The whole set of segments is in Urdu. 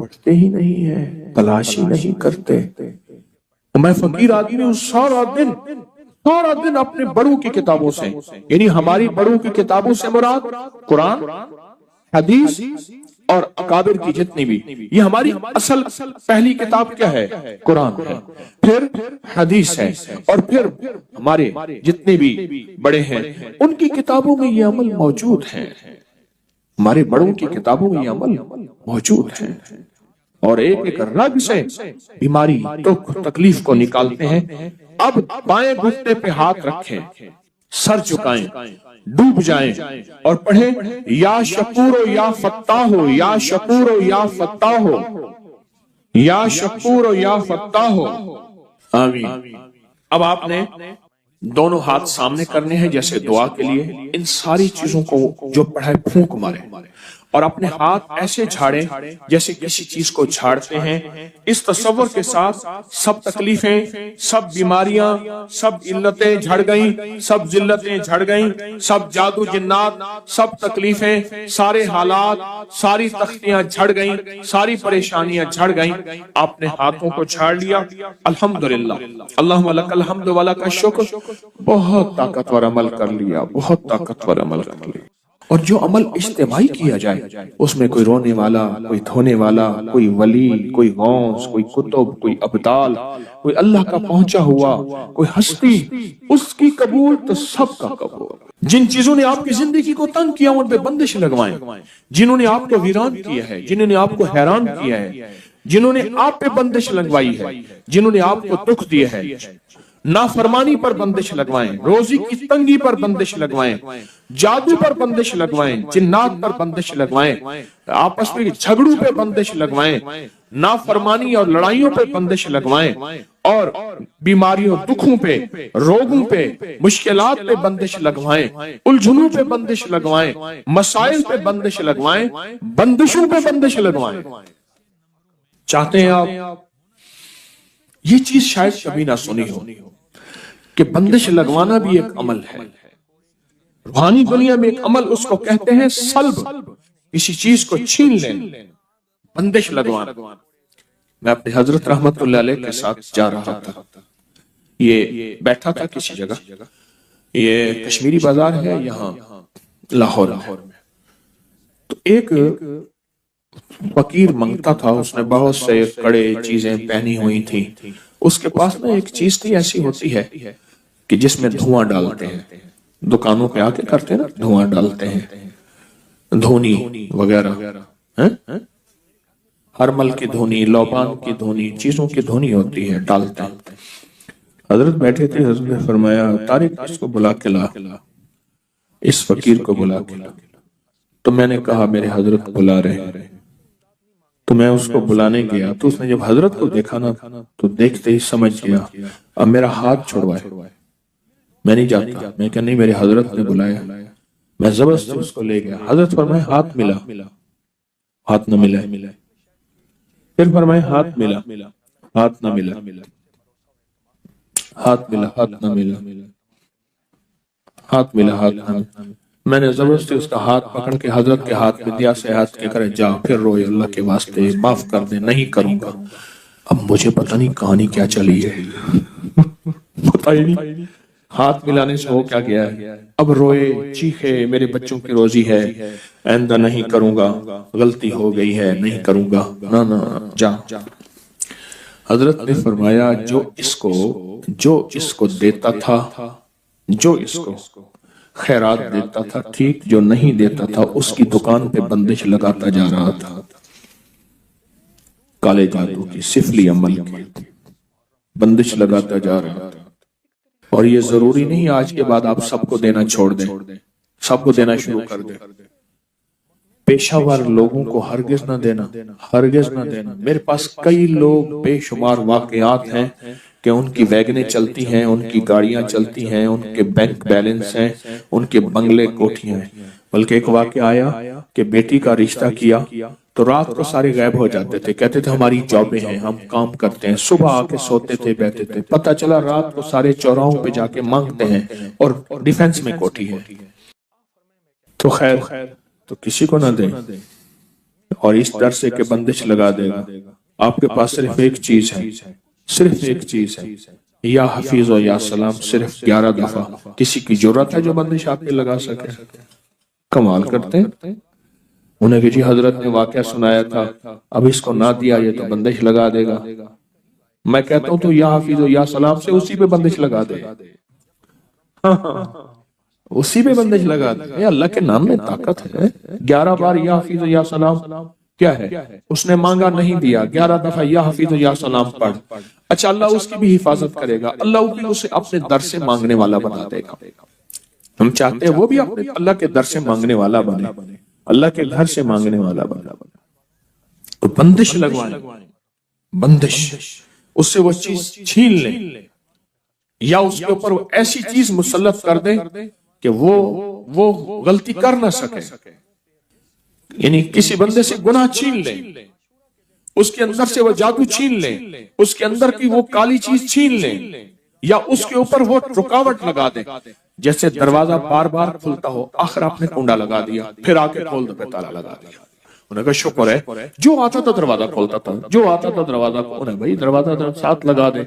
پڑھتے ہی نہیں ہیں، تلاش ہی نہیں کرتے۔ میں فقیر آدمی ہوں، سارا دن اپنے بڑوں کی کتابوں سے، یعنی ہماری بڑوں کی کتابوں سے مراد قرآن، حدیث اور اکابر کی جتنی بھی، یہ ہماری اصل پہلی کتاب کیا ہے؟ قرآن ہے، پھر حدیث ہے، اور پھر ہمارے جتنے بھی بڑے ہیں ان کی کتابوں میں یہ عمل موجود ہے، ہمارے بڑوں کی کتابوں میں یہ عمل موجود ہے، اور ایک ایک رگ سے بیماری دکھ تکلیف کو نکالتے ہیں۔ اب بائیں گھٹنے پہ ہاتھ رکھیں، سر جھکائیں، ڈوب جائیں اور پڑھیں یا شکور و یا فتاح ہو، یا شکور و یا فتاح ہو، یا شکور و یا فتاح ہو، آمین۔ اب آپ نے دونوں ہاتھ سامنے کرنے ہیں جیسے دعا کے لیے، ان ساری چیزوں کو جو پڑھائے پھونک مارے، اور اپنے ہاتھ ایسے جھاڑیں جیسے کسی چیز کو جھاڑتے ہیں، اس تصور کے ساتھ سب تکلیفیں، سب بیماریاں، سب علتیں جھڑ گئیں، سب ذلتیں جھڑ گئیں، سب جادو جنات، سب تکلیفیں، سارے حالات، ساری تختیاں جھڑ گئیں، ساری پریشانیاں جھڑ گئیں۔ آپ نے ہاتھوں کو جھاڑ لیا، الحمدللہ، اللہم لک الحمد ولک الشکر، بہت طاقتور عمل کر لیا، بہت طاقتور عمل کر لیا۔ اور جو عمل اجتماعی کیا جائے اس میں کوئی رونے والا، کوئی دھونے والا، کوئی ولی، کوئی غوث، کوئی کتب، کوئی ابدال، کوئی اللہ کا پہنچا ہوا، کوئی ہستی، اس کی قبول تو سب کا قبول۔ جن چیزوں نے آپ کی زندگی کو تنگ کیا ان پہ بندش لگوائیں، جنہوں نے آپ کو ویران کیا ہے، جنہوں نے آپ کو حیران کیا ہے، جنہوں نے آپ پہ بندش لگوائی ہے، جنہوں نے آپ کو دکھ دیا ہے، نافرمانی پر بندش لگوائیں، روزی کی تنگی پر بندش لگوائیں، جادو پر بندش لگوائیں، جنات پر بندش لگوائیں، آپس میں جھگڑوں پہ بندش لگوائیں، نافرمانی اور لڑائیوں پہ بندش لگوائیں، اور بیماریوں، دکھوں پہ، روگوں پہ، مشکلات پہ بندش لگوائیں، الجھنوں پہ بندش لگوائیں، مسائل پہ بندش لگوائیں، بندشوں پہ بندش لگوائیں۔ چاہتے ہیں آپ یہ چیز شاید کبھی نہ سنی ہو کہ بندش لگوانا بھی ایک عمل ہے، روحانی دنیا میں ایک عمل اس کو کہتے ہیں سلب، کسی چیز کو چھین لینا، بندش لگوانا۔ میں اپنے حضرت رحمت اللہ علیہ کے ساتھ جا رہا تھا، یہ بیٹھا تھا کسی جگہ، یہ کشمیری بازار ہے یہاں لاہور میں، تو ایک فقیر منگتا تھا، اس نے بہت سے کڑے چیزیں پہنی ہوئی تھی، اس کے پاس نا ایک چیز تھی ایسی ہوتی ہے کہ جس میں دھواں ڈالتے ہیں، دکانوں پہ آ کے کرتے ہیں نا، دھواں ڈالتے ہیں، دھونی وغیرہ، ہرمل کی دھونی، لوبان کی دھونی، چیزوں کی دھونی ہوتی ہے، ڈالتے ہیں۔ حضرت بیٹھے تھے، حضرت نے فرمایا طارق اس کو بلا کے لا، اس فقیر کو بلا کے لا۔ تو میں نے کہا میرے حضرت بلا رہے ہیں، تو میں اس کو بلانے گیا، تو اس نے جب حضرت کو دیکھا نا تو دیکھتے ہی سمجھ گیا، اب میرا ہاتھ چھوڑوائے، میں نہیں جاتا، میں کہا نہیں میرے حضرت نے بلایا، میں زبردستی اس کو لے گیا۔ حضرت فرمائے ہاتھ ملا، ہاتھ نہ ملا، پھر فرمائے ہاتھ ملا، ہاتھ نہ ملا، ہاتھ ملا، ہاتھ نہ ملا، ہاتھ ملا، ہاتھ نہ ملا۔ میں نے زبردستی اس کا ہاتھ پکڑ کے حضرت کے ہاتھ میں دیا، سے ہاتھ کے کرے جا، پھر روئے اللہ کے واسطے معاف کر دے، نہیں کروں گا۔ اب مجھے پتہ نہیں کہانی کیا چلی ہے، پتہ ہی نہیں ہاتھ ملانے سے ہو کیا گیا ہے۔ اب روئے، چیخے، میرے بچوں کی روزی ہے، آئندہ نہیں کروں گا، غلطی ہو گئی ہے، نہیں کروں گا، نہ نہ جا۔ حضرت نے فرمایا جو اس کو دیتا تھا، جو اس کو خیرات دیتا تھا ٹھیک، جو نہیں دیتا تھا اس کی دکان پہ بندش لگاتا جا رہا تھا، کالے جادو کی، سفلی عمل کی بندش لگاتا جا رہا تھا۔ اور یہ ضروری نہیں آج کے بعد آپ سب کو دینا چھوڑ دیں، سب کو دینا شروع کر دیں، پیشہ ور لوگوں کو ہرگز نہ دینا، ہرگز نہ دینا۔ میرے پاس کئی لوگ بے شمار واقعات ہیں کہ ان کی ویگنیں چلتی ہیں، ان کی گاڑیاں چلتی ہیں، ان کے بینک بیلنس ہیں، ان کے بنگلے کوٹھیاں ہیں۔ بلکہ ایک واقعہ آیا کہ بیٹی کا رشتہ کیا تو رات کو سارے غائب ہو جاتے تھے، کہتے تھے ہماری جابیں ہیں، ہم کام کرتے ہیں، صبح آ کے سوتے تھے، بیٹھتے تھے، پتہ چلا رات کو سارے چوراہوں پہ جا کے مانگتے ہیں، اور ڈیفنس میں کوٹھی ہے۔ تو خیر تو کسی کو نہ دیں، اور اس ڈر سے کہ بندش لگا دے گا آپ کے پاس صرف ایک چیز ہے، صرف ایک چیز ہے، یا حفیظ و یا سلام صرف 11 دفعہ۔ کسی کی جرات ہے جو بندش آپ پہ لگا سکے؟ کمال کرتے ہیں۔ انہیں کہ جی حضرت نے واقعہ سنایا تھا، اب اس کو نہ دیا یہ تو بندش لگا دے گا۔ میں کہتا ہوں تو یا حفیظ و یا سلام سے اسی پہ بندش لگا دے، اسی پہ بندش لگا دے۔ اللہ کے نام میں طاقت ہے۔ 11 بار یا حفیظ و یا سلام کیا ہے؟ اس نے مانگا نہیں دیا، 11 دفعہ یا حفیظ و یا سلام پڑھ، اچھا اللہ اس کی بھی حفاظت کرے گا، اللہ بھی اسے اپنے در سے مانگنے والا بنا دے گا۔ ہم چاہتے ہیں وہ بھی اپنے اللہ کے در سے مانگنے والا بنے، اللہ کے گھر سے مانگنے والا بنا۔ تو بندش لگوائیں، بندش، اس سے وہ چیز چھین لیں یا اس کے اوپر وہ ایسی چیز مسلط کر دیں کہ وہ غلطی کر نہ سکے، یعنی کسی بندے سے گناہ چھین لیں، اس کے اندر سے وہ جادو چھین لیں، اس کے اندر کی وہ کالی چیز چھین لیں، یا اس کے اوپر وہ رکاوٹ لگا دیں، جیسے دروازہ بار بار کھلتا ہو، آخر آپ نے کنڈا لگا دیا، پھر آ کے کھول دو پہ تالا لگا دیا۔ انہیں کہا شکر ہے جو آتا تھا دروازہ کھولتا تھا، جو آتا تھا دروازہ کھولتا، بھائی دروازہ ساتھ لگا دے،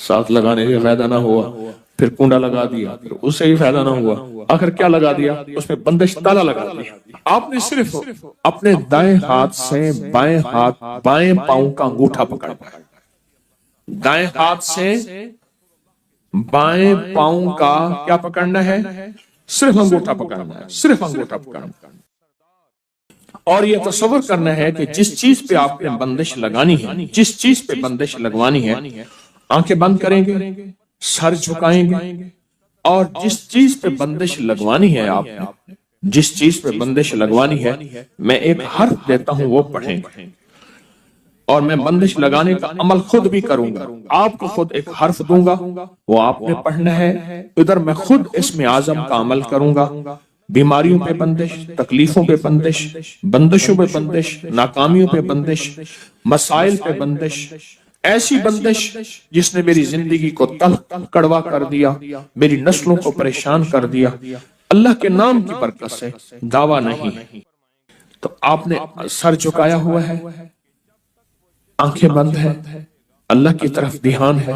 ساتھ لگانے سے فائدہ نہ ہوا، پھر کنڈا لگا دیا، پھر اس سے بھی فائدہ نہ ہوا، آخر کیا لگا دیا؟ اس میں بندش تالا لگا دیا۔ آپ نے صرف اپنے دائیں ہاتھ سے بائیں پاؤں کا انگوٹھا پکڑا، دائیں ہاتھ سے بائیں پاؤں کا کیا پکڑنا ہے؟ صرف انگوٹھا پکڑنا ہے، صرف انگوٹھا پکڑنا ہے، اور یہ تصور کرنا ہے کہ جس چیز پہ آپ نے بندش لگانی ہے، جس چیز پہ بندش لگوانی ہے، آنکھیں بند کریں گے، سر جھکائیں گے، اور جس چیز پہ بندش لگوانی ہے آپ نے، جس چیز پہ بندش لگوانی ہے، میں ایک حرف دیتا ہوں وہ پڑھیں گے، اور میں بندش لگانے کا عمل خود بھی کروں گا۔ آپ کو خود ایک حرف دوں گا، وہ آپ نے پڑھنا ہے، ادھر میں خود اسم اعظم کا عمل کروں گا۔ بیماریوں پہ بندش، تکلیفوں پہ بندش، بندشوں پہ بندش، ناکامیوں پہ بندش، مسائل پہ بندش، ایسی بندش جس نے میری زندگی کو تلخ کڑوا کر دیا، میری نسلوں کو پریشان کر دیا، اللہ کے نام کی برکت سے دعویٰ نہیں۔ تو آپ نے سر جھکایا ہوا ہے، آنکھیں بند ہے، اللہ کی طرف دھیان ہے،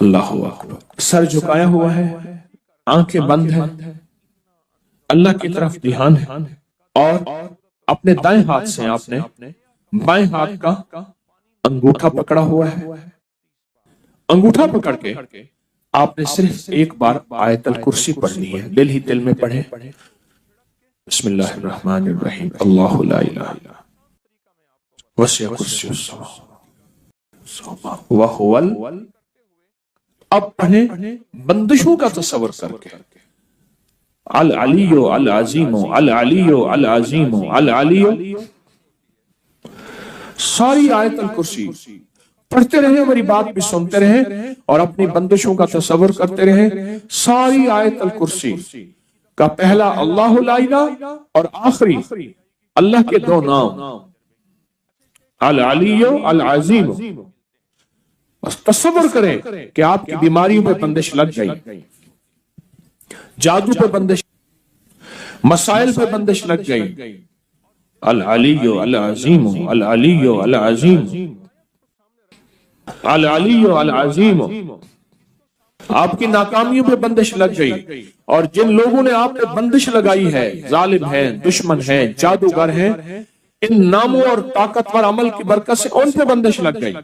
اللہ اکبر، سر جھکایا ہوا ہے، آنکھیں بند ہے، اللہ کی طرف دھیان ہے، اور اپنے دائیں ہاتھ سے آپ نے بائیں ہاتھ کا انگوٹھا پکڑا ہوا ہے۔ انگوٹھا پکڑ کے آپ نے صرف ایک بار آیت الکرسی پڑھنی ہے، دل ہی دل میں پڑھیں، بسم اللہ الرحمن الرحیم، اللہ لا الہ الا وسع کرسی السماوات وهو اب پڑھیں بندشوں کا تصور کر کے، العلی العظیم العلی العظیم العلی، ساری آیت الکرسی پڑھتے رہیں، میری بات بھی سنتے رہیں اور اپنی بندشوں کا تصور کرتے رہیں۔ ساری آیت الکرسی کا پہلا اللہ لا الہ اور آخری اللہ کے دو نام العلی العظیم، بس تصور کریں کہ آپ کی بیماریوں پہ بندش لگ گئی، جادو پہ بندش، مسائل پہ بندش لگ گئی، العلی العظیم العلی العظیم العلی العظیم، آپ کی ناکامیوں پہ بندش لگ گئی، اور جن لوگوں نے آپ پہ بندش لگائی ہے، ظالم ہیں، دشمن ہیں، جادوگر ہیں، ان ناموں اور طاقتور عمل کی برکت سے ان پہ بندش لگ گئی۔